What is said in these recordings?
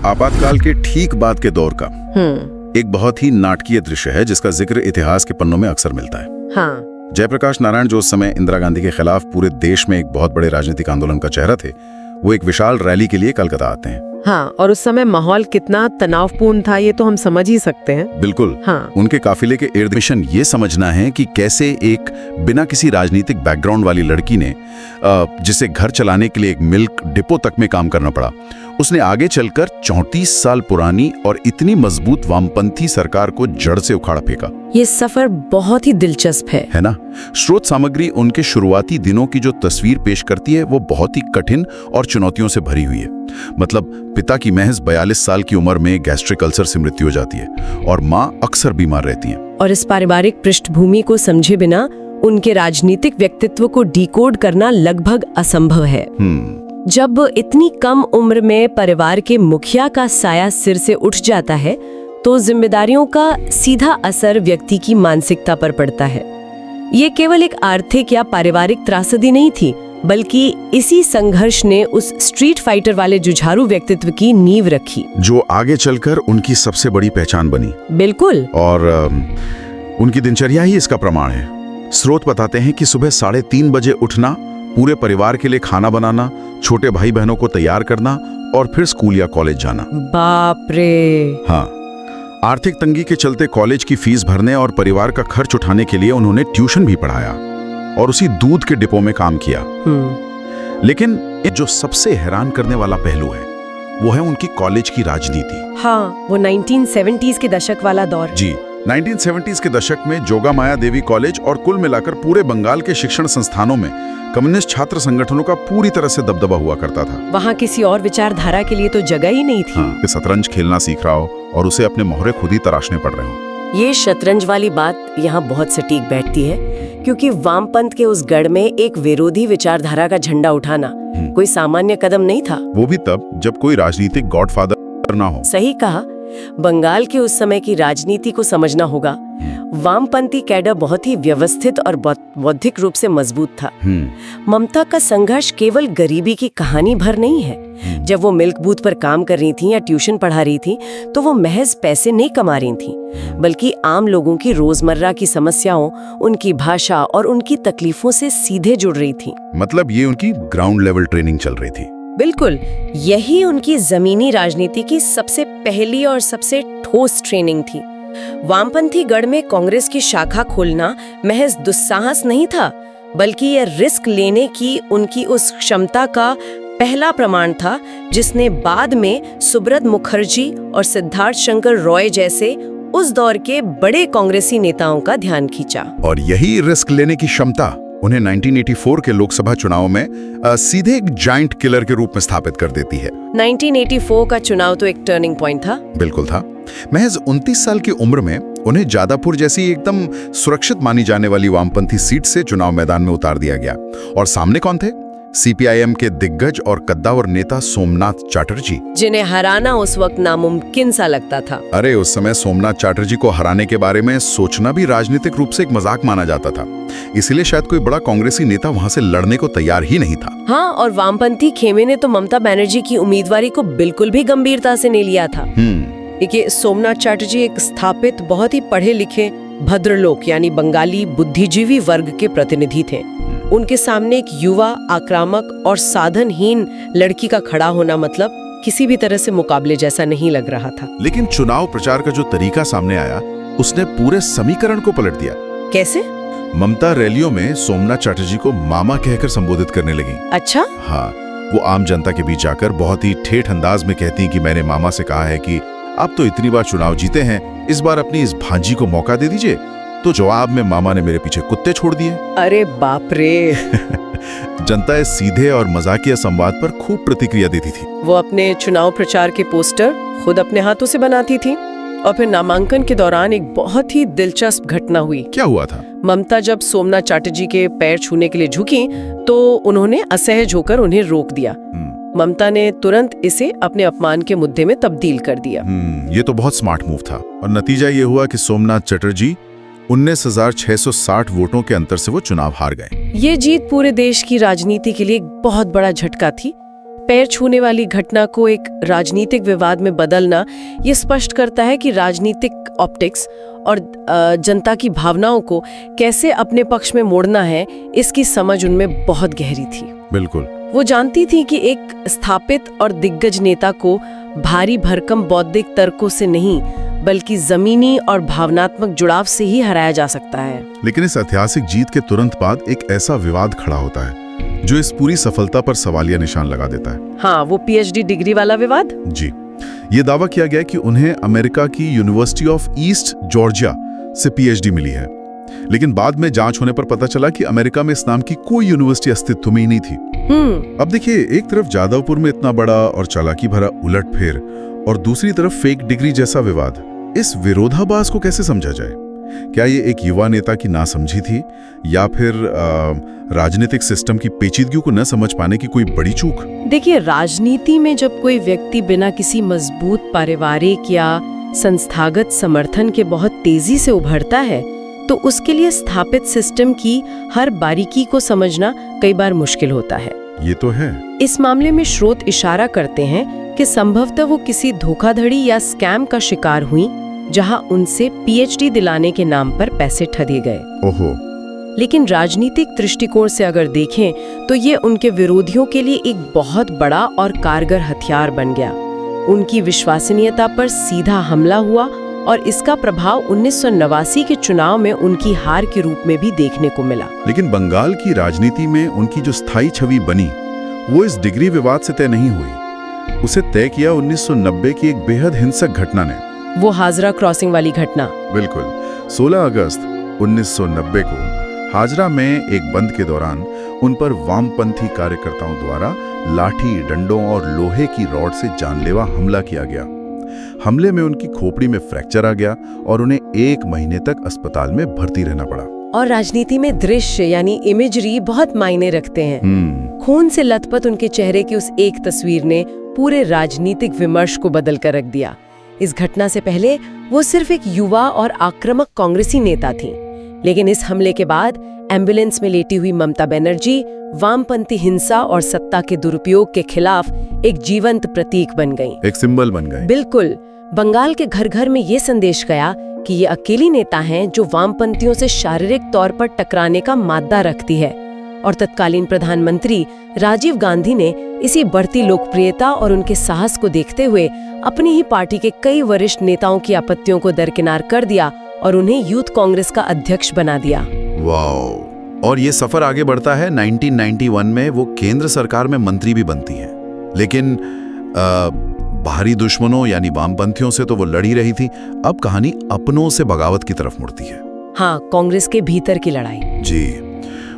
आपातकाल के ठीक बाद के दौर का एक बहुत ही नाटकीय दृश्य है जिसका जिक्र इतिहास के पन्नों में अक्सर मिलता है। हाँ। जयप्रकाश नारायण, जो उस समय इंदिरा गांधी के खिलाफ पूरे देश में एक बहुत बड़े राजनीतिक आंदोलन का चेहरा थे, वो एक विशाल रैली के लिए कलकत्ता आते हैं। हाँ, और उस समय माहौल कितना तनावपूर्ण था ये तो हम समझ ही सकते हैं। बिल्कुल। हाँ। उनके काफिले के इर्द मिशन ये समझना है कि कैसे एक बिना किसी राजनीतिक बैकग्राउंड वाली लड़की ने, जिसे घर चलाने के लिए एक मिल्क डिपो तक में काम करना पड़ा, उसने आगे चलकर 34 साल पुरानी और इतनी मजबूत वामपंथी सरकार को जड़ से उखाड़ फेंका। ये सफर बहुत ही दिलचस्प है ना? स्रोत सामग्री उनके शुरुआती दिनों की जो तस्वीर पेश करती है वो बहुत ही कठिन और चुनौतियों से भरी हुई है। मतलब पिता की महज 42 साल की उम्र में गैस्ट्रिक अल्सर से मृत्यु हो जाती है और माँ अक्सर बीमार रहती हैं। और इस पारिवारिक पृष्ठभूमि को समझे बिना उनके राजनीतिक व्यक्तित्व को डिकोड करना लगभग असंभव है। जब इतनी कम उम्र में परिवार के मुखिया का साया सिर से उठ जाता है तो जिम्मेदारियों का सीधा असर व्यक्ति की मानसिकता पर पड़ता है। ये केवल एक आर्थिक या पारिवारिक त्रासदी नहीं थी, बल्कि इसी संघर्ष ने उस स्ट्रीट फाइटर वाले जुझारू व्यक्तित्व की नींव रखी, जो आगे चलकर उनकी सबसे बड़ी पहचान बनी। बिल्कुल। और उनकी दिनचर्या ही इसका प्रमाण है। स्रोत बताते हैं कि सुबह 3:30 बजे उठना, पूरे परिवार के लिए खाना बनाना, छोटे भाई बहनों को तैयार करना और फिर स्कूल या कॉलेज जाना। बाप रे। हाँ, आर्थिक तंगी के चलते कॉलेज की फीस भरने और परिवार का खर्च उठाने के लिए उन्होंने ट्यूशन भी पढ़ाया और उसी दूध के डिपो में काम किया। लेकिन जो सबसे हैरान करने वाला पहलू है वो है उनकी कॉलेज की राजनीति। हाँ, वो 1970s के दशक वाला दौर। जी, 1970s के दशक में जोगा माया देवी कॉलेज और कुल मिलाकर पूरे बंगाल के शिक्षण संस्थानों में कम्युनिस्ट छात्र संगठनों का पूरी तरह से दबदबा हुआ करता था। वहाँ किसी और विचारधारा के लिए तो जगह ही नहीं थी। हाँ, कि शतरंज खेलना सीख रहा हो और उसे अपने मोहरे खुद ही तराशने पड़ रहे हो। ये शतरंज वाली बात यहाँ बहुत सटीक बैठती है, क्योंकि वामपंथ के उस गढ़ में एक विरोधी विचारधारा का झंडा उठाना कोई सामान्य कदम नहीं था। वो भी तब जब कोई राजनीतिक गॉडफादर ना हो। सही कहा। बंगाल के उस समय की राजनीति को समझना होगा। वामपंथी कैडर बहुत ही व्यवस्थित और बौद्धिक रूप से मजबूत था। ममता का संघर्ष केवल गरीबी की कहानी भर नहीं है। जब वो मिल्क बूथ पर काम कर रही थी या ट्यूशन पढ़ा रही थी तो वो महज पैसे नहीं कमा रही थी, बल्कि आम लोगों की रोजमर्रा की समस्याओं, उनकी भाषा और उनकी तकलीफों से सीधे जुड़ रही थी। मतलब ये उनकी ग्राउंड लेवल ट्रेनिंग चल रही थी। बिल्कुल, यही उनकी जमीनी राजनीति की सबसे पहली और सबसे ठोस ट्रेनिंग थी। वामपंथी गढ़ में कांग्रेस की शाखा खोलना महज दुस्साहस नहीं था, बल्कि यह रिस्क लेने की उनकी उस क्षमता का पहला प्रमाण था, जिसने बाद में सुब्रत मुखर्जी और सिद्धार्थ शंकर रॉय जैसे उस दौर के बड़े कांग्रेसी नेताओं का ध्यान खींचा। और यही रिस्क लेने की क्षमता उन्हें 1984 के लोकसभा चुनाव में सीधे एक जायंट किलर के रूप में स्थापित कर देती है। 1984 का चुनाव तो एक टर्निंग पॉइंट था। बिल्कुल था। महज 29 साल की उम्र में उन्हें जादापुर जैसी एकदम सुरक्षित मानी जाने वाली वामपंथी सीट से चुनाव मैदान में उतार दिया गया। और सामने कौन थे? सीपीआईएम के दिग्गज और कद्दावर नेता सोमनाथ चटर्जी, जिन्हें हराना उस वक्त नामुमकिन सा लगता था। अरे उस समय सोमनाथ चटर्जी को हराने के बारे में सोचना भी राजनीतिक रूप से एक मजाक माना जाता था। इसलिए शायद कोई बड़ा कांग्रेसी नेता वहां से लड़ने को तैयार ही नहीं था। हाँ, और वामपंथी खेमे ने तो ममता बनर्जी की उम्मीदवारी को बिल्कुल भी गंभीरता से नहीं लिया था। देखिए, सोमनाथ चटर्जी एक स्थापित, बहुत ही पढ़े लिखे भद्रलोक यानी बंगाली बुद्धिजीवी वर्ग के प्रतिनिधि थे। उनके सामने एक युवा, आक्रामक और साधनहीन लड़की का खड़ा होना मतलब किसी भी तरह से मुकाबले जैसा नहीं लग रहा था। लेकिन चुनाव प्रचार का जो तरीका सामने आया, उसने पूरे समीकरण को पलट दिया। कैसे? ममता रैलियों में सोमनाथ चटर्जी को मामा कहकर संबोधित करने लगी। अच्छा? हाँ, वो आम जनता के बीच जाकर बहुत ही ठेठ अंदाज में कहती कि मैंने मामा से कहा है कि आप तो इतनी बार चुनाव जीते हैं, इस बार अपनी इस भांजी को मौका दे दीजिए। तो जवाब में मामा ने मेरे पीछे कुत्ते छोड़ दिए। अरे बाप रे। जनता इस सीधे और मजाकिया संवाद पर खूब प्रतिक्रिया देती थी। वो अपने चुनाव प्रचार के पोस्टर खुद अपने हाथों से बनाती थी। और फिर नामांकन के दौरान एक बहुत ही दिलचस्प घटना हुई। क्या हुआ था? ममता जब सोमनाथ चटर्जी के पैर छूने के लिए झुकी तो उन्होंने असहज होकर उन्हें रोक दिया। ममता ने तुरंत इसे अपने अपमान के मुद्दे में तब्दील कर दिया। ये तो बहुत स्मार्ट मूव था और नतीजा ये हुआ कि सोमनाथ चटर्जी 19,660 वोटों के अंतर से वो चुनाव हार गए। ये जीत पूरे देश की राजनीति के लिए एक बहुत बड़ा झटका थी। पैर छूने वाली घटना को एक राजनीतिक विवाद में बदलना ये स्पष्ट करता है कि राजनीतिक ऑप्टिक्स और जनता की भावनाओं को कैसे अपने पक्ष में मोड़ना है, इसकी समझ उनमें बहुत गहरी थी। बिल्कुल। वो जानती थी कि एक स्थापित और दिग्गज नेता को भारी भरकम बौद्धिक तर्कों से नहीं बल्कि जमीनी और भावनात्मक जुड़ाव से ही हराया जा सकता है। लेकिन इस ऐतिहासिक जीत के तुरंत बाद एक ऐसा विवाद खड़ा होता है जो इस पूरी सफलता पर सवालिया निशान लगा देता है। हाँ, वो पीएचडी डिग्री वाला विवाद। जी, ये दावा किया गया कि उन्हें अमेरिका की यूनिवर्सिटी ऑफ ईस्ट जॉर्जिया से पीएचडी मिली है, लेकिन बाद में जांच होने पर पता चला कि अमेरिका में इस नाम की कोई यूनिवर्सिटी अस्तित्व में ही नहीं थी। अब देखिए, एक तरफ जादवपुर में इतना बड़ा और चालाकी भरा उलटफेर और दूसरी तरफ फेक डिग्री जैसा विवाद। इस विरोधाभास को कैसे समझा जाए? क्या ये एक युवा नेता की नासमझी थी या फिर राजनीतिक सिस्टम की पेचीदगियों को न समझ पाने की कोई बड़ी चूक? देखिए, राजनीति में जब कोई व्यक्ति बिना किसी मजबूत पारिवारिक या संस्थागत समर्थन के बहुत तेजी से उभरता है तो उसके लिए स्थापित सिस्टम की हर बारीकी को समझना कई बार मुश्किल होता है। ये तो है। इस मामले में स्रोत इशारा करते हैं कि संभवतः वो किसी धोखाधड़ी या स्कैम का शिकार हुई जहां उनसे पीएचडी दिलाने के नाम पर पैसे ठगे गए। ओहो। लेकिन राजनीतिक दृष्टिकोण से अगर देखें तो ये उनके विरोधियों के लिए एक बहुत बड़ा और कारगर हथियार बन गया। उनकी विश्वसनीयता पर सीधा हमला हुआ और इसका प्रभाव 1989 के चुनाव में उनकी हार के रूप में भी देखने को मिला। लेकिन बंगाल की राजनीति में उनकी जो स्थायी छवि बनी वो इस डिग्री विवाद से तय नहीं हुई। उसे तय किया 1990 की एक बेहद हिंसक घटना ने। वो हाजरा क्रॉसिंग वाली घटना। बिल्कुल। 16 अगस्त 1990 को हाजरा में एक बंद के दौरान उन पर वामपंथी कार्यकर्ताओं द्वारा लाठी, डंडों और लोहे की रॉड से जानलेवा हमला किया गया। हमले में उनकी खोपड़ी में फ्रैक्चर आ गया और उन्हें 1 महीने तक अस्पताल में भर्ती रहना पड़ा। और राजनीति में दृश्य यानी इमेजरी बहुत मायने रखते हैं। खून से लथपथ उनके चेहरे की उस एक तस्वीर ने पूरे राजनीतिक विमर्श को बदल कर रख दिया। इस घटना से पहले वो सिर्फ एक युवा और आक्रामक कांग्रेसी नेता थी, लेकिन इस हमले के बाद एम्बुलेंस में लेटी हुई ममता बनर्जी वामपंथी हिंसा और सत्ता के दुरुपयोग के खिलाफ एक जीवंत प्रतीक बन गई, एक सिंबल बन गए। बिल्कुल। बंगाल के घर घर में ये संदेश गया कि ये अकेली नेता हैं जो वामपंथियों से शारीरिक तौर पर टकराने का मादा रखती है। और तत्कालीन प्रधानमंत्री राजीव गांधी ने इसी बढ़ती लोकप्रियता और उनके साहस को देखते हुए अपनी ही पार्टी के कई वरिष्ठ नेताओं की आपत्तियों को दरकिनार कर दिया और उन्हें यूथ कांग्रेस का अध्यक्ष बना दिया। वाह। और ये सफर आगे बढ़ता है। 1991 में वो केंद्र सरकार में मंत्री भी बनती हैं, लेकिन बाहरी दुश्मनों यानी वामपंथियों से तो वो लड़ी रही थी। अब कहानी अपनों से बगावत की तरफ मुड़ती है। हाँ, कांग्रेस के भीतर की लड़ाई। जी,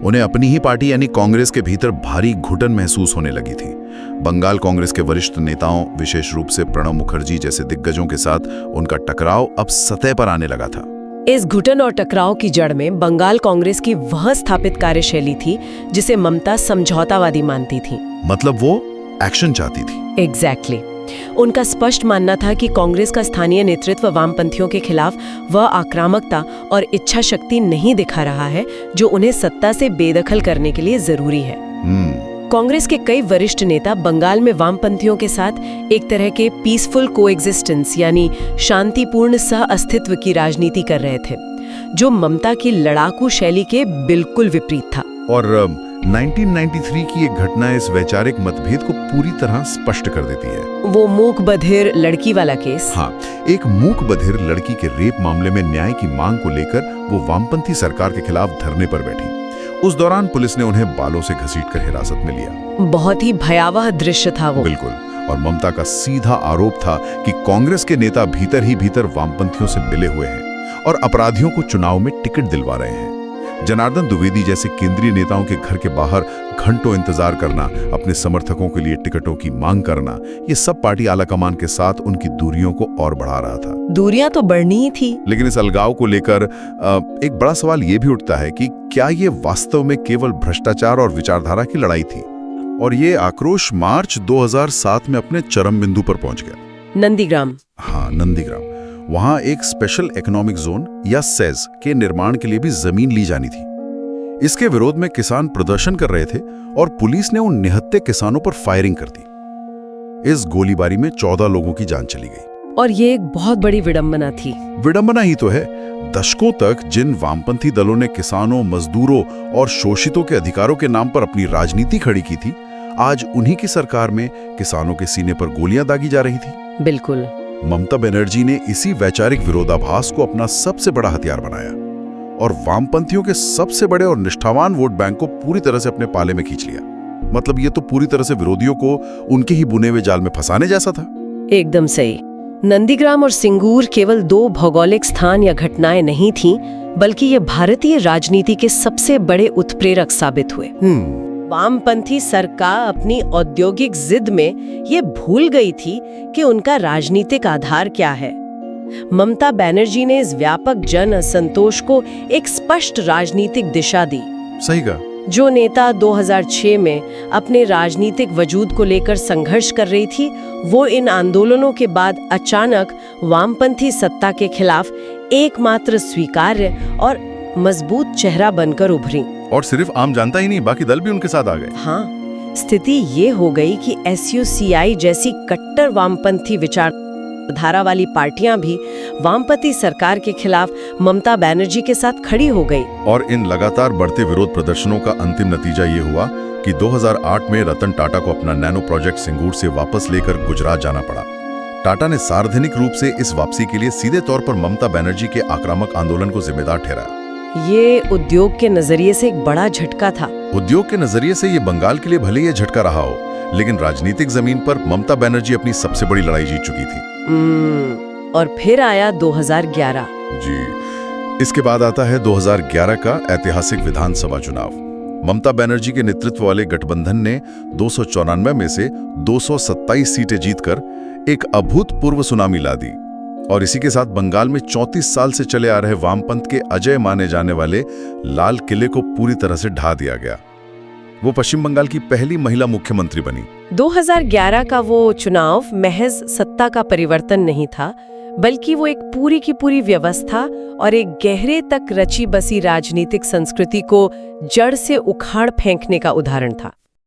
उन्हें अपनी ही पार्टी यानी कांग्रेस के भीतर भारी घुटन महसूस होने लगी थी। बंगाल कांग्रेस के वरिष्ठ नेताओं, विशेष रूप से प्रणब मुखर्जी जैसे दिग्गजों के साथ उनका टकराव अब सतह पर आने लगा था। इस घुटन और टकराव की जड़ में बंगाल कांग्रेस की वह स्थापित कार्यशैली थी जिसे ममता समझौतावादी मानती थी। मतलब वो एक्शन चाहती थी। एग्जैक्टली। उनका स्पष्ट मानना था कि कांग्रेस का स्थानीय नेतृत्व वामपंथियों के खिलाफ वह आक्रामकता और इच्छा शक्ति नहीं दिखा रहा है जो उन्हें सत्ता से बेदखल करने के लिए जरूरी है। कांग्रेस के कई वरिष्ठ नेता बंगाल में वामपंथियों के साथ एक तरह के पीसफुल कोएग्जिस्टेंस यानी शांतिपूर्ण सह अस्तित्व की राजनीति कर रहे थे, जो ममता की लड़ाकू शैली के बिल्कुल विपरीत था। और 1993 की एक घटना इस वैचारिक मतभेद को पूरी तरह स्पष्ट कर देती है। वो मूक बधिर लड़की वाला केस। हाँ, एक मूक बधिर लड़की के रेप मामले में न्याय की मांग को लेकर वो वामपंथी सरकार के खिलाफ धरने पर बैठी। उस दौरान पुलिस ने उन्हें बालों से घसीटकर हिरासत में लिया। बहुत ही भयावह दृश्य था वो। बिल्कुल। और ममता का सीधा आरोप था कि कांग्रेस के नेता भीतर ही भीतर वामपंथियों से मिले हुए हैं और अपराधियों को चुनाव में टिकट दिलवा रहे हैं। जनार्दन द्विवेदी जैसे केंद्रीय नेताओं के घर के बाहर घंटों इंतजार करना, अपने समर्थकों के लिए टिकटों की मांग करना, ये सब पार्टी आलाकमान के साथ उनकी दूरियों को और बढ़ा रहा था। दूरियां तो बढ़नी ही थी। लेकिन इस अलगाव को लेकर एक बड़ा सवाल ये भी उठता है कि क्या ये वास्तव में केवल भ्रष्टाचार और विचारधारा की लड़ाई थी? और ये आक्रोश मार्च 2007 में अपने चरम बिंदु पर पहुंच गया। नंदीग्राम। हाँ, नंदीग्राम। वहां एक स्पेशल इकोनॉमिक जोन या सेज के निर्माण के लिए भी जमीन ली जानी थी। इसके विरोध में किसान प्रदर्शन कर रहे थे और पुलिस ने उन निहत्थे किसानों पर फायरिंग कर दी। इस गोलीबारी में 14 लोगों की जान चली गई। और ये एक बहुत बड़ी विडंबना थी। विडंबना ही तो है। दशकों तक जिन वामपंथी दलों ने किसानों, मजदूरों और शोषितों के अधिकारों के नाम पर अपनी राजनीति खड़ी की थी, आज उन्हीं की सरकार में किसानों के सीने पर गोलियां दागी जा रही थी। बिल्कुल। ममता बनर्जी ने इसी वैचारिक विरोधाभास को अपना सबसे बड़ा हथियार बनाया और वामपंथियों के सबसे बड़े और निष्ठावान वोट बैंक को पूरी तरह से अपने पाले में खींच लिया। मतलब ये तो पूरी तरह से विरोधियों को उनके ही बुने हुए जाल में फंसाने जैसा था। एकदम सही। नंदीग्राम और सिंगूर केवल 2 भौगोलिक स्थान या घटनाएं नहीं थीं, बल्कि ये भारतीय राजनीति के सबसे बड़े उत्प्रेरक साबित हुए। वामपंथी सरकार अपनी औद्योगिक जिद में ये भूल गई थी कि उनका राजनीतिक आधार क्या है। ममता बनर्जी ने इस व्यापक जन असंतोष को एक स्पष्ट राजनीतिक दिशा दी। सही कहा। जो नेता 2006 में अपने राजनीतिक वजूद को लेकर संघर्ष कर रही थी, वो इन आंदोलनों के बाद अचानक वामपंथी सत्ता के खिलाफ एकमात्र स्वीकार्य और मजबूत चेहरा बनकर उभरी। और सिर्फ आम जनता ही नहीं, बाकी दल भी उनके साथ आ गए। हाँ, स्थिति ये हो गई कि SUCI जैसी कट्टर वामपंथी विचारधारा वाली पार्टियां भी वामपंथी सरकार के खिलाफ ममता बनर्जी के साथ खड़ी हो गई। और इन लगातार बढ़ते विरोध प्रदर्शनों का अंतिम नतीजा ये हुआ कि 2008 में रतन टाटा को अपना नैनो प्रोजेक्ट सिंगूर से वापस लेकर गुजरात जाना पड़ा। टाटा ने सार्वजनिक रूप से इस वापसी के लिए सीधे तौर पर ममता बनर्जी के आक्रामक आंदोलन को जिम्मेदार ठहराया। ये उद्योग के नजरिए से एक बड़ा झटका था। उद्योग के नजरिए से ये बंगाल के लिए भले ये झटका रहा हो, लेकिन राजनीतिक जमीन पर ममता बनर्जी अपनी सबसे बड़ी लड़ाई जीत चुकी थी। और फिर आया 2011। जी, इसके बाद आता है 2011 का ऐतिहासिक विधानसभा चुनाव। ममता बनर्जी के नेतृत्व वाले गठबंधन ने 294 में से 227 सीटें जीतकर एक अभूतपूर्व सुनामी ला दी और इसी के साथ बंगाल में 34 साल से चले आ रहे वामपंथ के अजय माने जाने वाले लाल किले को पूरी तरह से ढा दिया गया। वो पश्चिम बंगाल की पहली महिला मुख्यमंत्री बनी। 2011 का वो चुनाव महज सत्ता का परिवर्तन नहीं था, बल्कि वो एक पूरी की पूरी व्यवस्था और एक गहरे तक रची बसी राजनीतिक संस्कृति को जड़ से उखाड़ फेंकने का उदाहरण था।